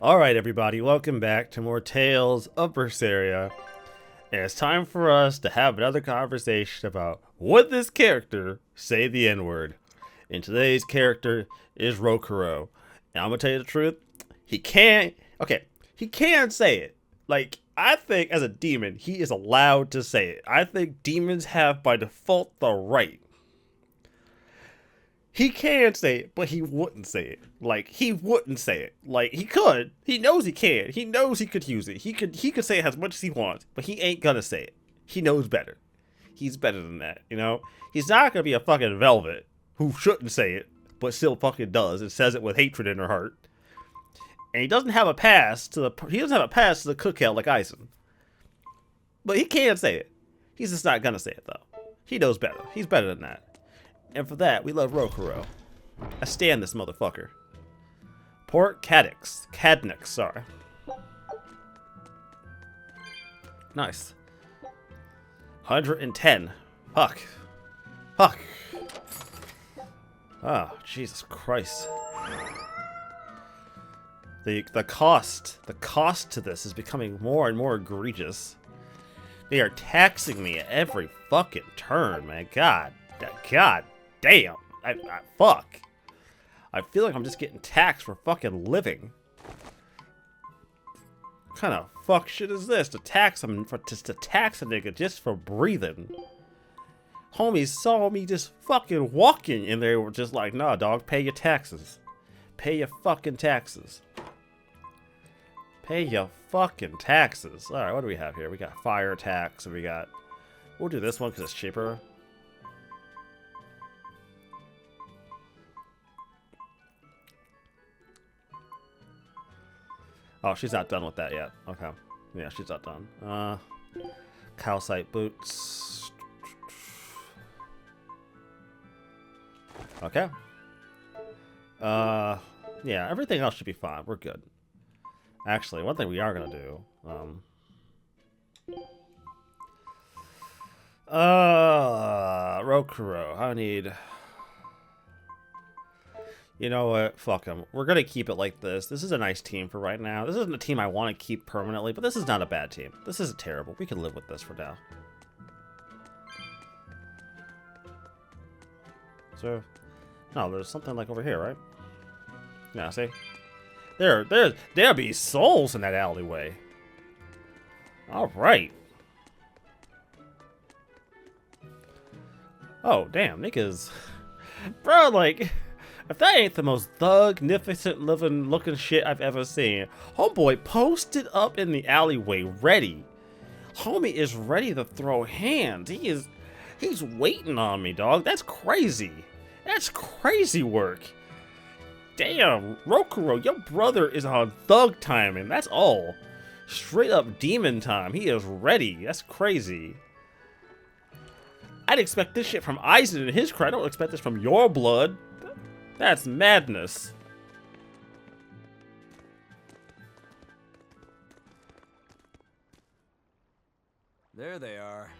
Alright everybody, welcome back to more Tales of Berseria. And it's time for us to have another conversation about would this character say the N-word. And today's character is Rokuro. And I'm gonna tell you the truth, he can say it. Like, I think as a demon, he is allowed to say it. I think demons have by default the right. He can say it, but he wouldn't say it. Like, he wouldn't say it. Like, he could. He knows he can. He knows he could use it. He could say it as much as he wants, but he ain't gonna say it. He knows better. He's better than that, you know? He's not gonna be a fucking Velvet who shouldn't say it, but still fucking does and says it with hatred in her heart. And he doesn't have a pass to the cookout like Eisen. But he can say it. He's just not gonna say it though. He knows better. He's better than that. And for that, we love Rokuro. I stand this motherfucker. Port Cadnix, sorry. Nice. 110. Fuck. Oh, Jesus Christ. The cost to this is becoming more and more egregious. They are taxing me at every fucking turn, man. God damn. Fuck. I feel like I'm just getting taxed for fucking living. What kind of fuck shit is this? To tax a nigga just for breathing. Homies saw me just fucking walking and they were just like, nah, dog, pay your taxes. Pay your fucking taxes. Pay your fucking taxes. Alright, what do we have here? We got fire tax and we'll do this one because it's cheaper. Oh, she's not done with that yet. Okay. Yeah, she's not done. Calcite boots. Okay. Yeah, everything else should be fine. We're good. Actually, one thing we are gonna do. Rokuro. I need... You know what? Fuck him. We're gonna keep it like this. This is a nice team for right now. This isn't a team I want to keep permanently, but this is not a bad team. This isn't terrible. We can live with this for now. So, no, there's something like over here, right? Yeah, see? There be souls in that alleyway. Alright. Oh, damn, niggas. Bro, like... If that ain't the most thugnificent looking shit I've ever seen. Homeboy posted up in the alleyway ready. Homie is ready to throw hands. He's waiting on me, dog. That's crazy. That's crazy work. Damn, Rokuro, your brother is on thug timing. That's all. Straight up demon time. He is ready. That's crazy. I'd expect this shit from Eisen and his crew. I don't expect this from your blood. That's madness. There they are.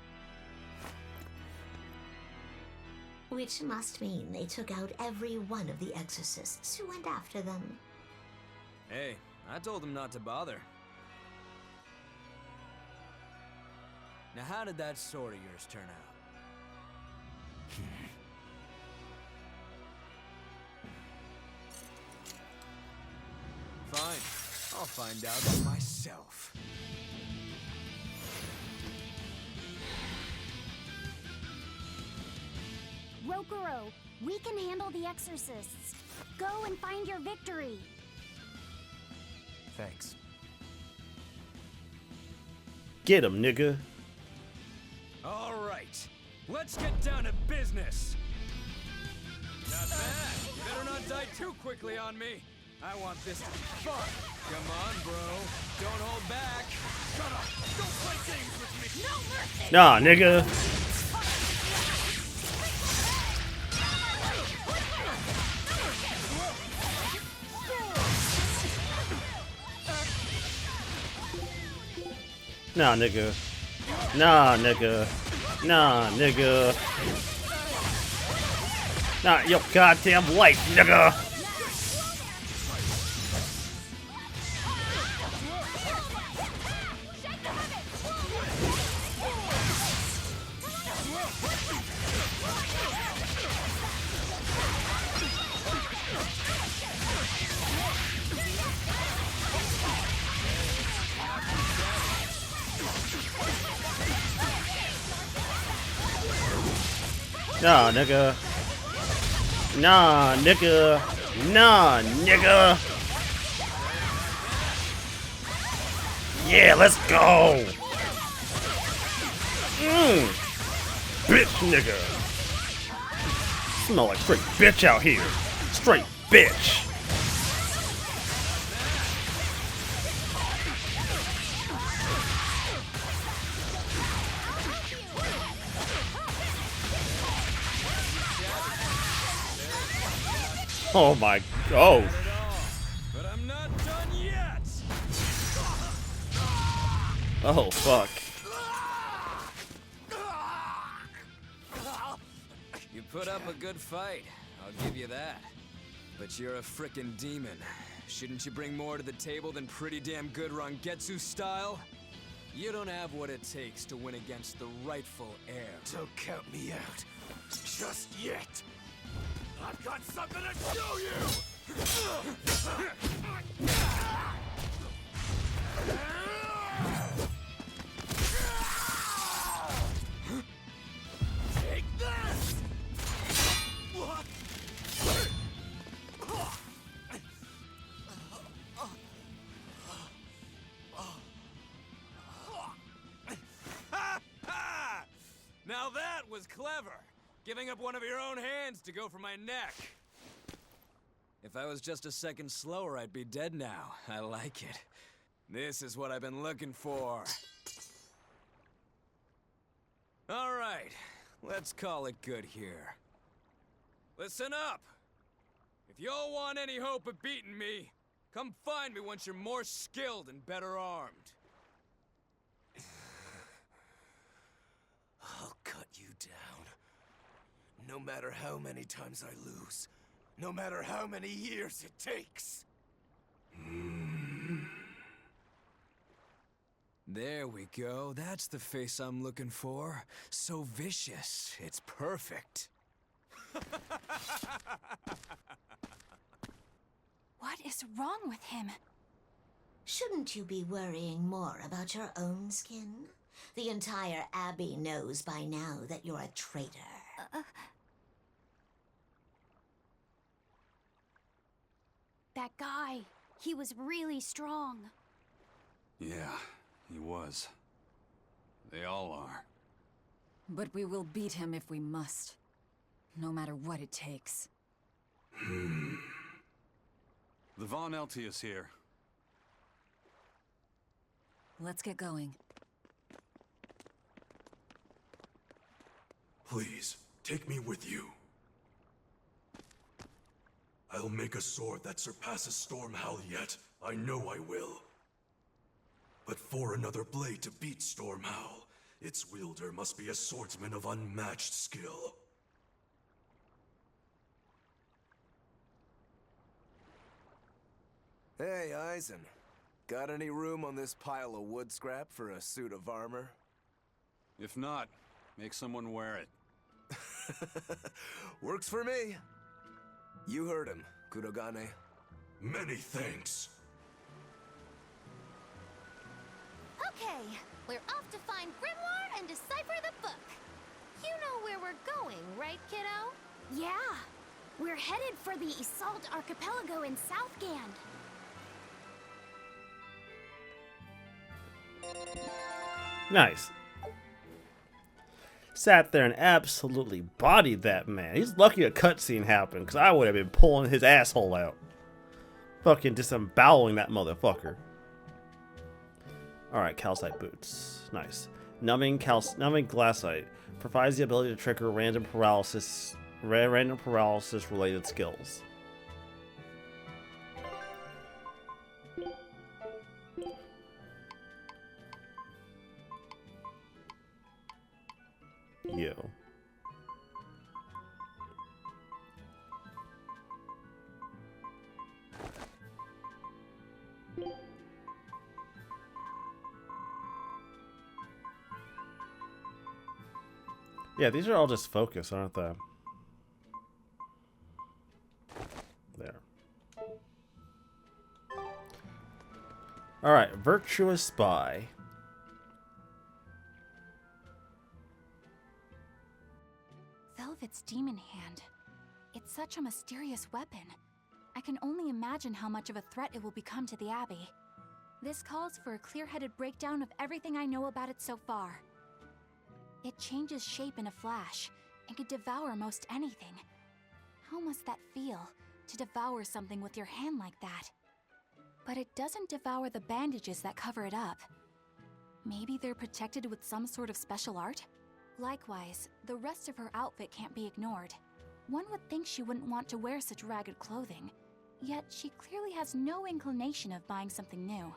Which must mean they took out every one of the exorcists who went after them. Hey, I told them not to bother. Now how did that sword of yours turn out? Fine, I'll find out for myself. Rokuro, we can handle the exorcists. Go and find your victory. Thanks. Get him, nigga. All right, let's get down to business. Not bad. You better not die too quickly on me. I want this to be fun. Come on, bro. Don't hold back. Shut up. Don't play games with me. No mercy. Nah, nigga. Nah, nigga. Nah, nigga. Nah, nigga. Not your goddamn life, nigga. Nah, nigga. Nah, nigga. Nah, nigga. Yeah, let's go. Bitch, nigga. Smell like straight bitch out here. Straight bitch. Oh my. Oh. But I'm not done yet. Oh fuck. You put up a good fight, I'll give you that. But you're a frickin' demon. Shouldn't you bring more to the table than pretty damn good Rangetsu style? You don't have what it takes to win against the rightful heir. Don't count me out. Just yet. I've got something to show you! Take this! What? Now that was clever. Giving up one of your own hands to go for my neck. If I was just a second slower, I'd be dead now. I like it. This is what I've been looking for. All right, let's call it good here. Listen up. If y'all want any hope of beating me, come find me once you're more skilled and better armed. I'll cut you down. No matter how many times I lose. No matter how many years it takes. There we go. That's the face I'm looking for. So vicious. It's perfect. What is wrong with him? Shouldn't you be worrying more about your own skin? The entire Abbey knows by now that you're a traitor. That guy, he was really strong. Yeah, he was. They all are. But we will beat him if we must. No matter what it takes. The Von Eltius here. Let's get going. Please, take me with you. I'll make a sword that surpasses Stormhowl yet. I know I will. But for another blade to beat Stormhowl, its wielder must be a swordsman of unmatched skill. Hey, Eisen. Got any room on this pile of wood scrap for a suit of armor? If not, make someone wear it. Works for me. You heard him, Kurogane. Many thanks. Okay, we're off to find Grimoire and decipher the book. You know where we're going, right, kiddo? Yeah. We're headed for the Assault Archipelago in Southgand. Nice. Sat there and absolutely bodied that man. He's lucky a cutscene happened, because I would have been pulling his asshole out. Fucking disemboweling that motherfucker. Alright, calcite boots. Nice. Numbing glassite provides the ability to trigger random paralysis related skills. Yo. Yeah, these are all just focus, aren't they? There. Alright, Virtuous Spy. Velvet its demon hand. It's such a mysterious weapon. I can only imagine how much of a threat it will become to the Abbey. This calls for a clear-headed breakdown of everything I know about it so far. It changes shape in a flash, and can devour most anything. How must that feel, to devour something with your hand like that? But it doesn't devour the bandages that cover it up. Maybe they're protected with some sort of special art? Likewise, the rest of her outfit can't be ignored. One would think she wouldn't want to wear such ragged clothing, yet she clearly has no inclination of buying something new.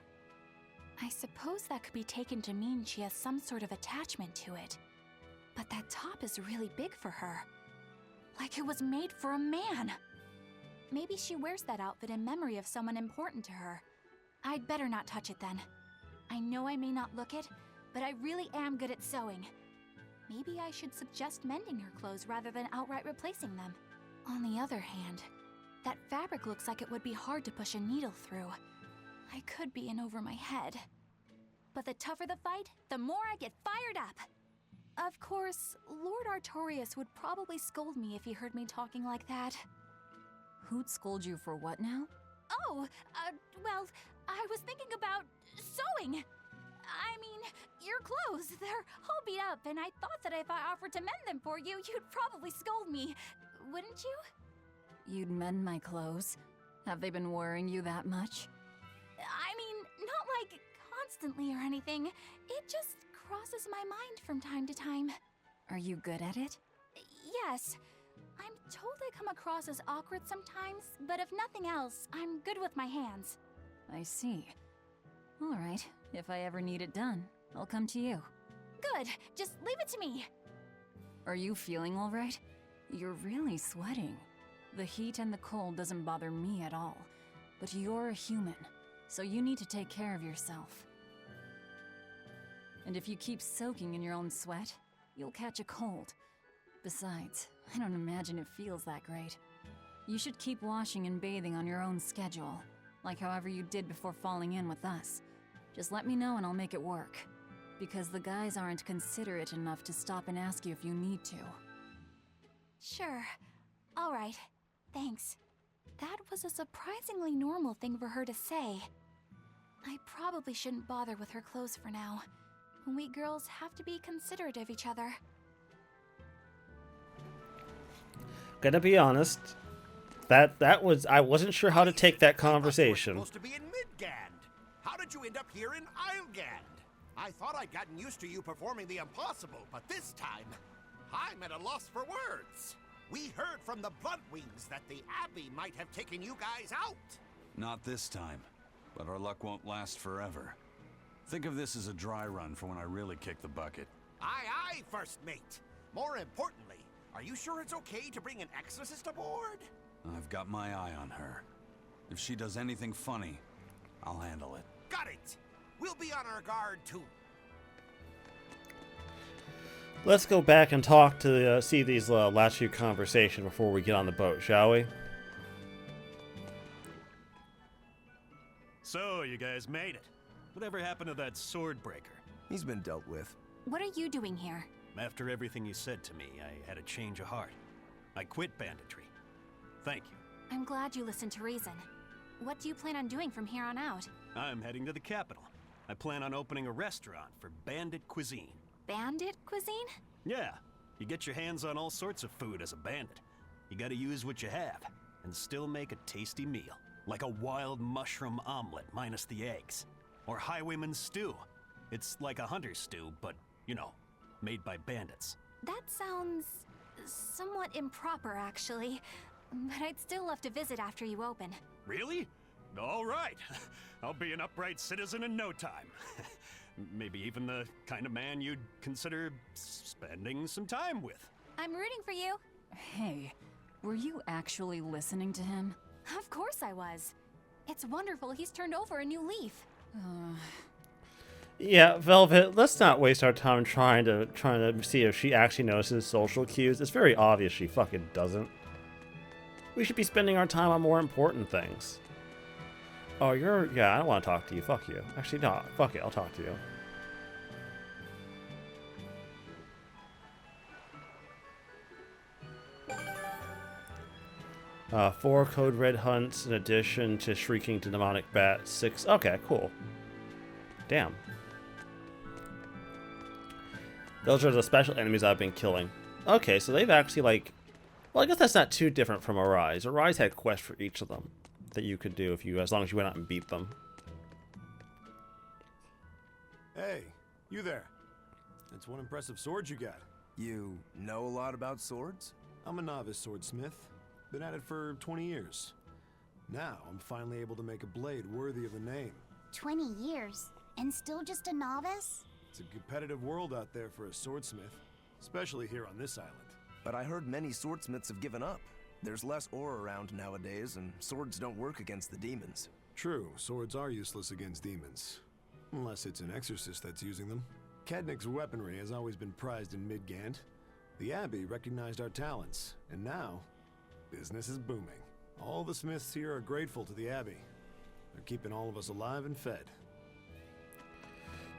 I suppose that could be taken to mean she has some sort of attachment to it. But that top is really big for her. Like it was made for a man. Maybe she wears that outfit in memory of someone important to her. I'd better not touch it then. I know I may not look it, but I really am good at sewing. Maybe I should suggest mending her clothes rather than outright replacing them. On the other hand, that fabric looks like it would be hard to push a needle through. I could be in over my head. But the tougher the fight, the more I get fired up. Of course, Lord Artorias would probably scold me if he heard me talking like that. Who'd scold you for what now? Oh, well, I was thinking about sewing. I mean, your clothes, they're all beat up, and I thought that if I offered to mend them for you, you'd probably scold me. Wouldn't you? You'd mend my clothes? Have they been worrying you that much? I mean, not like constantly or anything. It just crosses my mind from time to time. Are you good at it? Yes. I'm told I come across as awkward sometimes, but if nothing else, I'm good with my hands. I see. All right, if I ever need it done, I'll come to you. Good, just leave it to me. Are you feeling all right? You're really sweating. The heat and the cold doesn't bother me at all, but you're a human, so you need to take care of yourself. And if you keep soaking in your own sweat, you'll catch a cold. Besides, I don't imagine it feels that great. You should keep washing and bathing on your own schedule, like however you did before falling in with us. Just let me know and I'll make it work. Because the guys aren't considerate enough to stop and ask you if you need to. Sure. All right. Thanks. That was a surprisingly normal thing for her to say. I probably shouldn't bother with her clothes for now. We girls have to be considerate of each other. Gonna be honest, that was, I wasn't sure how to take that conversation. Supposed to be in Midgand. How did you end up here in Islegand? I thought I'd gotten used to you performing the impossible, but this time, I'm at a loss for words. We heard from the Bloodwings that the Abbey might have taken you guys out. Not this time, but our luck won't last forever. Think of this as a dry run for when I really kick the bucket. Aye, aye, First Mate. More importantly, are you sure it's okay to bring an exorcist aboard? I've got my eye on her. If she does anything funny, I'll handle it. Got it. We'll be on our guard, too. Let's go back and talk to see these last few conversations before we get on the boat, shall we? So, you guys made it. Whatever happened to that sword breaker? He's been dealt with. What are you doing here? After everything you said to me, I had a change of heart. I quit banditry. Thank you. I'm glad you listened to reason. What do you plan on doing from here on out? I'm heading to the capital. I plan on opening a restaurant for bandit cuisine. Bandit cuisine? Yeah, you get your hands on all sorts of food as a bandit. You gotta use what you have, and still make a tasty meal. Like a wild mushroom omelet minus the eggs. Or highwayman's stew. It's like a hunter's stew, but, you know, made by bandits. That sounds somewhat improper, actually. But I'd still love to visit after you open. Really? All right. I'll be an upright citizen in no time. Maybe even the kind of man you'd consider spending some time with. I'm rooting for you. Hey, were you actually listening to him? Of course I was. It's wonderful he's turned over a new leaf. Yeah, Velvet, let's not waste our time trying to see if she actually notices social cues. It's very obvious she fucking doesn't. We should be spending our time on more important things. Oh, yeah, I don't want to talk to you. Fuck you. Actually, no, fuck it, I'll talk to you. 4 code red hunts in addition to shrieking to demonic bat. 6. Okay, cool. Damn. Those are the special enemies I've been killing. Okay, so they've actually like... Well, I guess that's not too different from Arise. Arise had quests for each of them that you could do if you, as long as you went out and beat them. Hey, you there. That's one impressive sword you got. You know a lot about swords? I'm a novice swordsmith. Been at it for 20 years. Now, I'm finally able to make a blade worthy of the name. 20 years? And still just a novice? It's a competitive world out there for a swordsmith, especially here on this island. But I heard many swordsmiths have given up. There's less ore around nowadays, and swords don't work against the demons. True, swords are useless against demons. Unless it's an exorcist that's using them. Kadnik's weaponry has always been prized in Midgand. The Abbey recognized our talents, and now, business is booming. All the smiths here are grateful to the Abbey. They're keeping all of us alive and fed.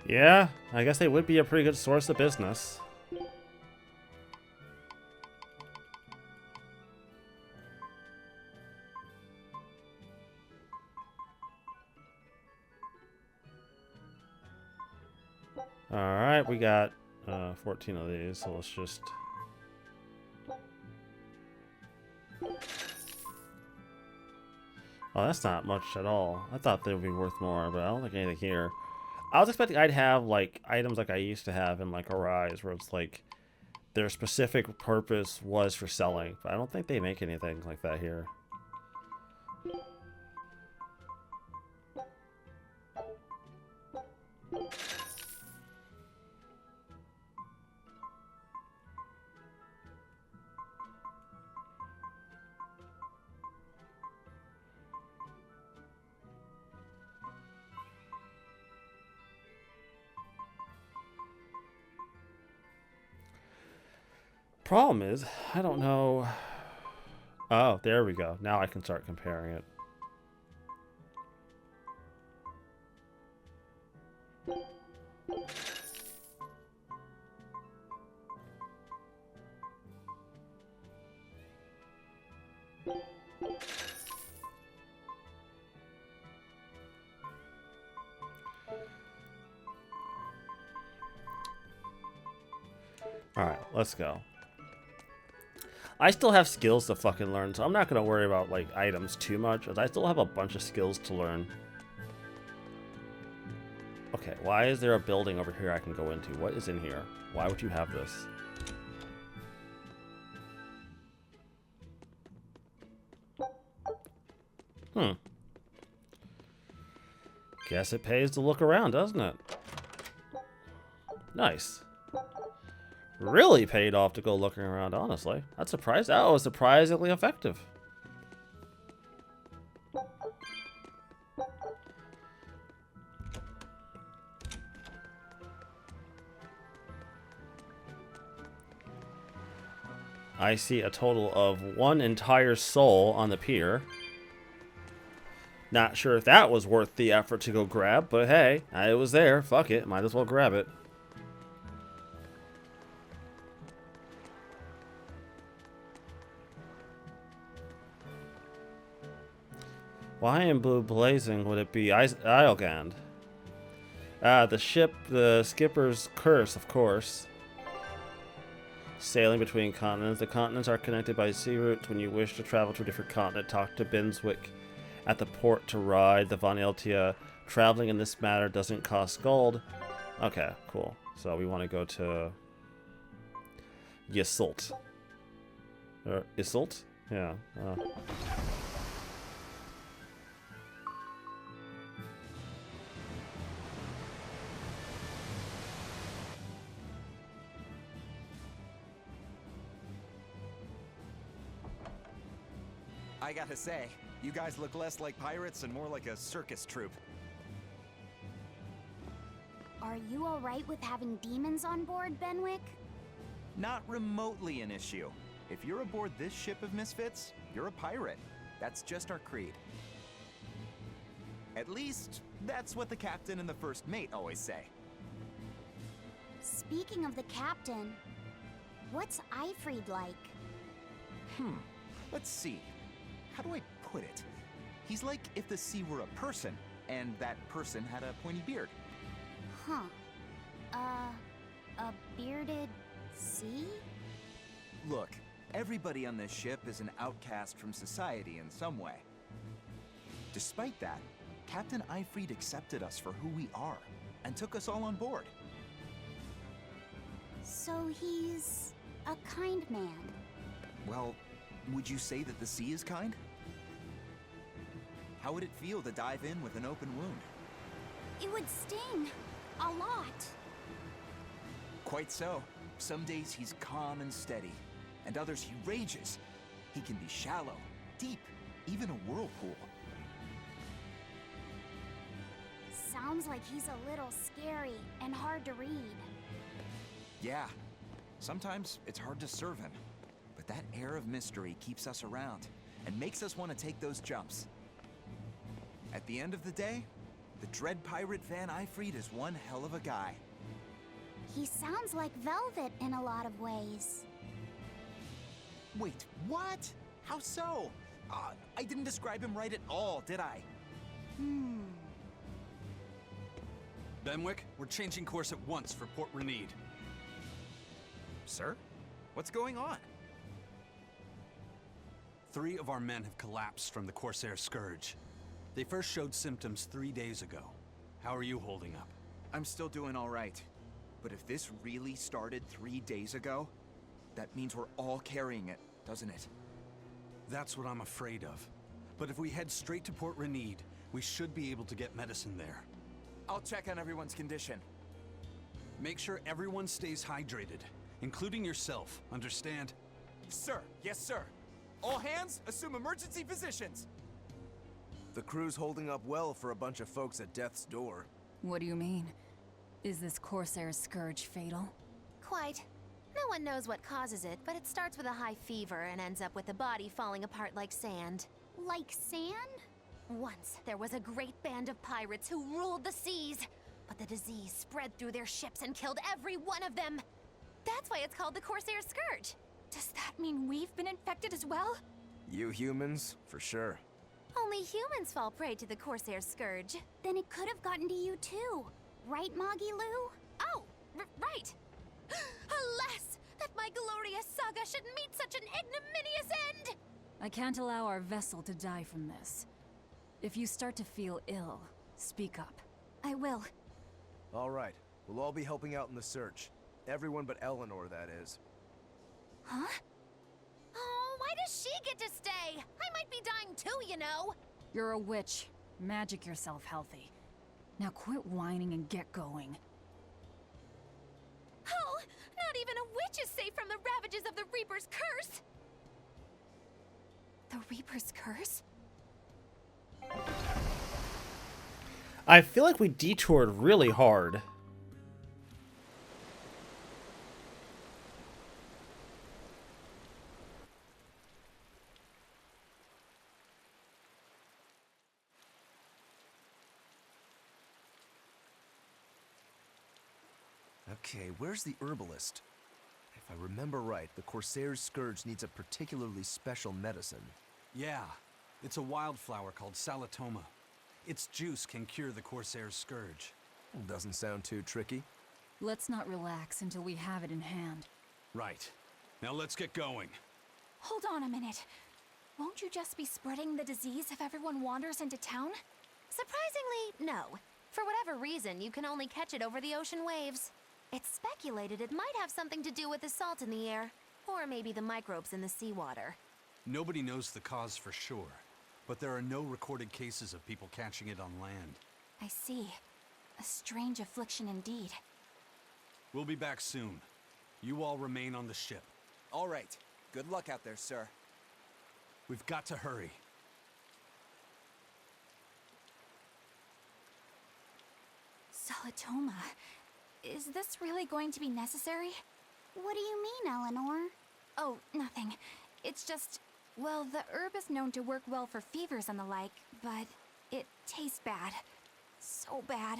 Yeah, I guess they would be a pretty good source of business. Alright, we got 14 of these, so let's just... Oh, that's not much at all. I thought they would be worth more, but I don't think anything here. I was expecting I'd have, like, items like I used to have in, like, Arise, where it's, like, their specific purpose was for selling. But I don't think they make anything like that here. Problem is, I don't know. Oh, there we go. Now I can start comparing it. Alright, let's go. I still have skills to fucking learn, so I'm not going to worry about, like, items too much, as I still have a bunch of skills to learn. Okay, why is there a building over here I can go into? What is in here? Why would you have this? Guess it pays to look around, doesn't it? Nice. Really paid off to go looking around, honestly. That's surprised. That was surprisingly effective. I see a total of 1 entire soul on the pier. Not sure if that was worth the effort to go grab, but hey, it was there. Fuck it. Might as well grab it. Why in blue blazing would it be Islegand? The ship, the skipper's curse, of course. Sailing between continents. The continents are connected by sea routes. When you wish to travel to a different continent, talk to Binswick at the port to ride the Von Eltia. Traveling in this matter doesn't cost gold. Okay, cool. So we want to go to Yisult. Yisult? Yeah. I gotta say, you guys look less like pirates and more like a circus troupe. Are you alright with having demons on board, Benwick? Not remotely an issue. If you're aboard this ship of misfits, you're a pirate. That's just our creed. At least, that's what the captain and the first mate always say. Speaking of the captain, what's Eifried like? Let's see. how do I put it? He's like if the sea were a person, and that person had a pointy beard. Huh. A bearded sea? Look, everybody on this ship is an outcast from society in some way. Despite that, Captain Eifried accepted us for who we are, and took us all on board. So he's a kind man. Well, would you say that the sea is kind? How would it feel to dive in with an open wound? It would sting. A lot. Quite so. Some days he's calm and steady, and others he rages. He can be shallow, deep, even a whirlpool. Sounds like he's a little scary and hard to read. Yeah, sometimes it's hard to serve him, but that air of mystery keeps us around and makes us want to take those jumps. At the end of the day, the dread pirate Van Eifried is one hell of a guy. He sounds like Velvet in a lot of ways. Wait, what? How so? I didn't describe him right at all, did I? Benwick, we're changing course at once for Port Renede. Sir? What's going on? 3 of our men have collapsed from the Corsair Scourge. They first showed symptoms 3 days ago. How are you holding up? I'm still doing all right. But if this really started 3 days ago, that means we're all carrying it, doesn't it? That's what I'm afraid of. But if we head straight to Port Renede, we should be able to get medicine there. I'll check on everyone's condition. Make sure everyone stays hydrated, including yourself, understand? Sir, yes sir. All hands, assume emergency positions. The crew's holding up well for a bunch of folks at death's door. What do you mean? Is this Corsair Scourge fatal? Quite. No one knows what causes it, but it starts with a high fever and ends up with the body falling apart like sand. Like sand? Once, there was a great band of pirates who ruled the seas, but the disease spread through their ships and killed every one of them. That's why it's called the Corsair Scourge. Does that mean we've been infected as well? You humans, for sure. Only humans fall prey to the Corsair Scourge. Then it could have gotten to you too. Right, Moggy Lou? Oh, right. Alas, that my glorious saga should meet such an ignominious end! I can't allow our vessel to die from this. If you start to feel ill, speak up. I will. All right, we'll all be helping out in the search. Everyone but Eleanor, that is. Huh? Oh, why does she get to stay? I might be dying too, you know. You're a witch. Magic yourself healthy. Now quit whining and get going. Oh, not even a witch is safe from the ravages of the Reaper's curse! The Reaper's curse? I feel like we detoured really hard. Okay, where's the herbalist? If I remember right, the Corsair's Scourge needs a particularly special medicine. Yeah, it's a wildflower called Salatoma. Its juice can cure the Corsair Scourge. Doesn't sound too tricky. Let's not relax until we have it in hand. Right. Now let's get going. Hold on a minute. Won't you just be spreading the disease if everyone wanders into town? Surprisingly, no. For whatever reason, you can only catch it over the ocean waves. It's speculated it might have something to do with the salt in the air, or maybe the microbes in the seawater. Nobody knows the cause for sure, but there are no recorded cases of people catching it on land. I see. A strange affliction indeed. We'll be back soon. You all remain on the ship. All right. Good luck out there, sir. We've got to hurry. Salatoma. Is this really going to be necessary? What do you mean, Eleanor? Oh, nothing. It's just, well, the herb is known to work well for fevers and the like, but it tastes bad. So bad.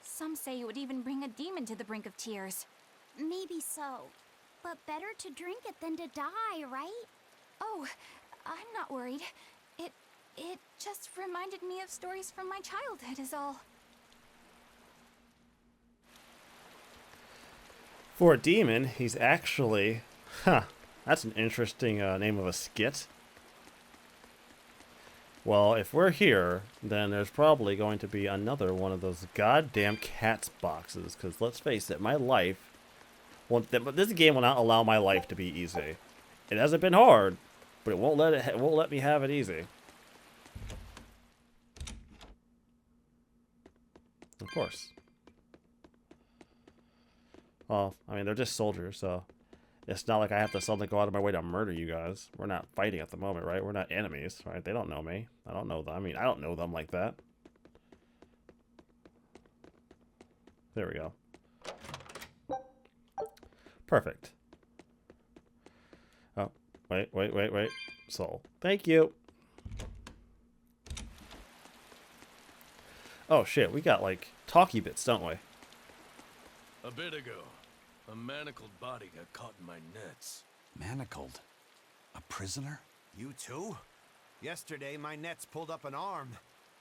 Some say it would even bring a demon to the brink of tears. Maybe so. But better to drink it than to die, right? Oh, I'm not worried. It just reminded me of stories from my childhood is all. For a demon, he's actually... Huh. That's an interesting name of a skit. Well, if we're here, then there's probably going to be another one of those goddamn cats boxes. Because let's face it, my life... Well, this game will not allow my life to be easy. It hasn't been hard, but it won't let me have it easy. Of course. Well, I mean, they're just soldiers, so it's not like I have to suddenly go out of my way to murder you guys. We're not fighting at the moment, right? We're not enemies, right? They don't know me. I don't know them. I mean, I don't know them like that. There we go. Perfect. Oh, wait. Soul. Thank you. Oh, shit. We got, like, talkie bits, don't we? A bit ago, a manacled body got caught in my nets. Manacled? A prisoner? You too? Yesterday, my nets pulled up an arm.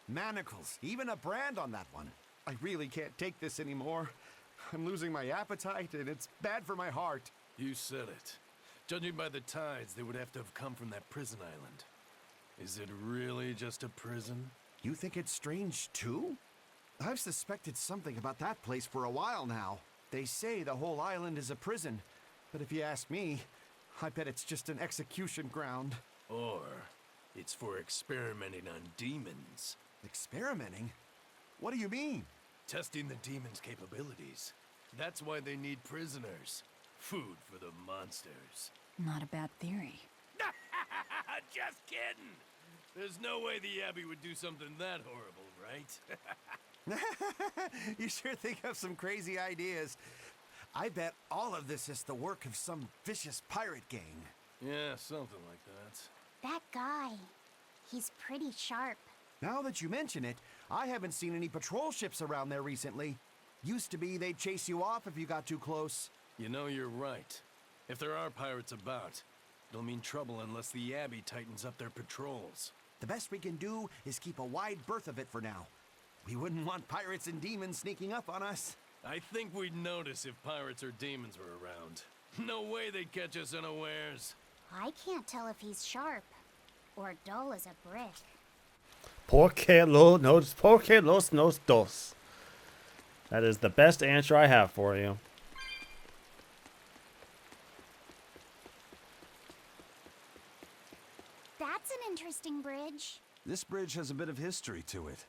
Manacles, even a brand on that one. I really can't take this anymore. I'm losing my appetite, and it's bad for my heart. You said it. Judging by the tides, they would have to have come from that prison island. Is it really just a prison? You think it's strange, too? I've suspected something about that place for a while now. They say the whole island is a prison, but if you ask me, I bet it's just an execution ground. Or it's for experimenting on demons. Experimenting? What do you mean? Testing the demons' capabilities. That's why they need prisoners. Food for the monsters. Not a bad theory. Just kidding! There's no way the Abbey would do something that horrible, right? You sure think of some crazy ideas. I bet all of this is the work of some vicious pirate gang. Yeah, something like that. That guy. He's pretty sharp. Now that you mention it, I haven't seen any patrol ships around there recently. Used to be they'd chase you off if you got too close. You know, you're right. If there are pirates about, it'll mean trouble unless the Abbey tightens up their patrols. The best we can do is keep a wide berth of it for now. We wouldn't want pirates and demons sneaking up on us. I think we'd notice if pirates or demons were around. No way they'd catch us unawares. I can't tell if he's sharp or dull as a brick. Porque los nos dos. That is the best answer I have for you. That's an interesting bridge. This bridge has a bit of history to it.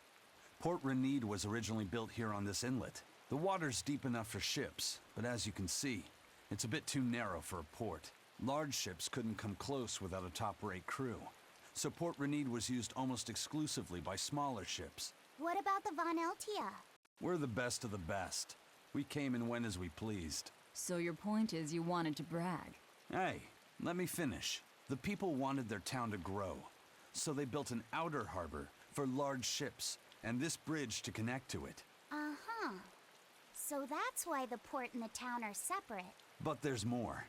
Port Renede was originally built here on this inlet. The water's deep enough for ships, but as you can see, it's a bit too narrow for a port. Large ships couldn't come close without a top-rate crew. So Port Renede was used almost exclusively by smaller ships. What about the Von Eltia? We're the best of the best. We came and went as we pleased. So your point is you wanted to brag. Hey, let me finish. The people wanted their town to grow, so they built an outer harbor for large ships, and this bridge to connect to it. Uh-huh. So that's why the port and the town are separate. But there's more.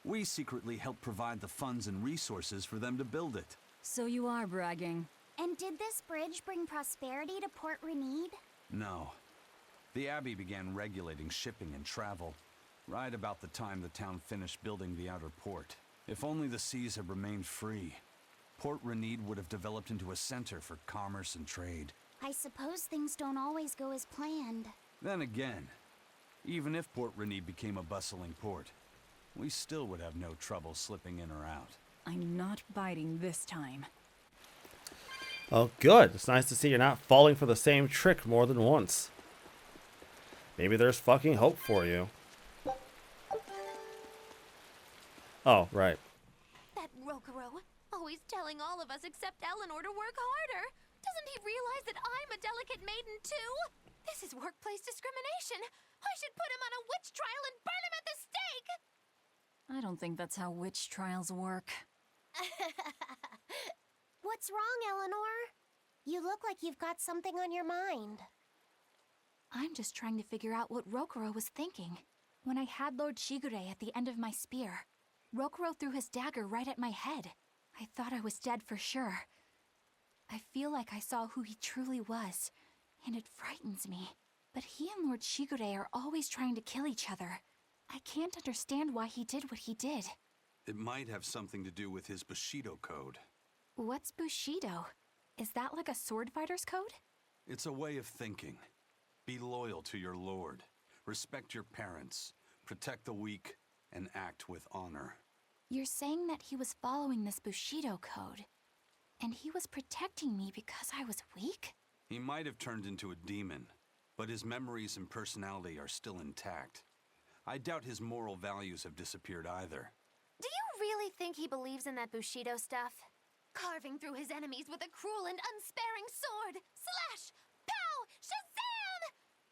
We secretly helped provide the funds and resources for them to build it. So you are bragging. And did this bridge bring prosperity to Port Renede? No. The Abbey began regulating shipping and travel, right about the time the town finished building the outer port. If only the seas had remained free, Port Renede would have developed into a center for commerce and trade. I suppose things don't always go as planned. Then again, even if Port Renede became a bustling port, we still would have no trouble slipping in or out. I'm not biting this time. Oh, good. It's nice to see you're not falling for the same trick more than once. Maybe there's fucking hope for you. Oh, right. That Rokuro, always telling all of us except Eleanor to work harder. Doesn't he realize that I'm a delicate maiden too? This is workplace discrimination. I should put him on a witch trial and burn him at the stake! I don't think that's how witch trials work. What's wrong, Eleanor? You look like you've got something on your mind. I'm just trying to figure out what Rokuro was thinking. When I had Lord Shigure at the end of my spear, Rokuro threw his dagger right at my head. I thought I was dead for sure. I feel like I saw who he truly was, and it frightens me. But he and Lord Shigure are always trying to kill each other. I can't understand why he did what he did. It might have something to do with his Bushido code. What's Bushido? Is that like a sword fighter's code? It's a way of thinking. Be loyal to your lord. Respect your parents. Protect the weak, and act with honor. You're saying that he was following this Bushido code, and he was protecting me because I was weak? He might have turned into a demon, but his memories and personality are still intact. I doubt his moral values have disappeared either. Do you really think he believes in that Bushido stuff? Carving through his enemies with a cruel and unsparing sword! Slash! Pow! Shazam!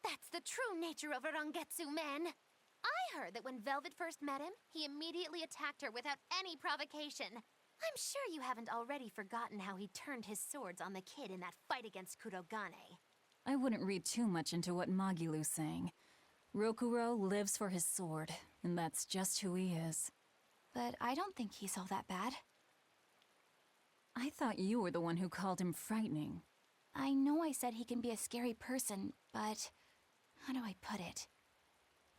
That's the true nature of a Rangetsu man. I heard that when Velvet first met him, he immediately attacked her without any provocation. I'm sure you haven't already forgotten how he turned his swords on the kid in that fight against Kurogane. I wouldn't read too much into what Magilu's saying. Rokuro lives for his sword, and that's just who he is. But I don't think he's all that bad. I thought you were the one who called him frightening. I know I said he can be a scary person, but how do I put it?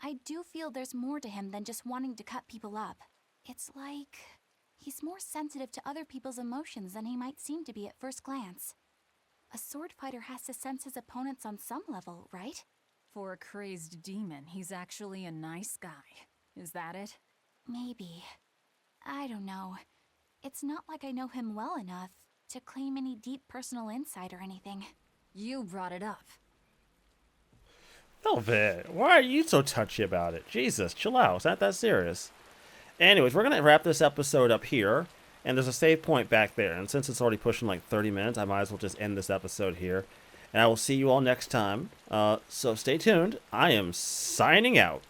I do feel there's more to him than just wanting to cut people up. It's like he's more sensitive to other people's emotions than he might seem to be at first glance. A sword fighter has to sense his opponents on some level, right? For a crazed demon, he's actually a nice guy. Is that it? Maybe. I don't know. It's not like I know him well enough to claim any deep personal insight or anything. You brought it up. Velvet, why are you so touchy about it? Jesus, chill out. It's not that serious. Anyways, we're going to wrap this episode up here. And there's a save point back there. And since it's already pushing like 30 minutes, I might as well just end this episode here. And I will see you all next time. So stay tuned. I am signing out.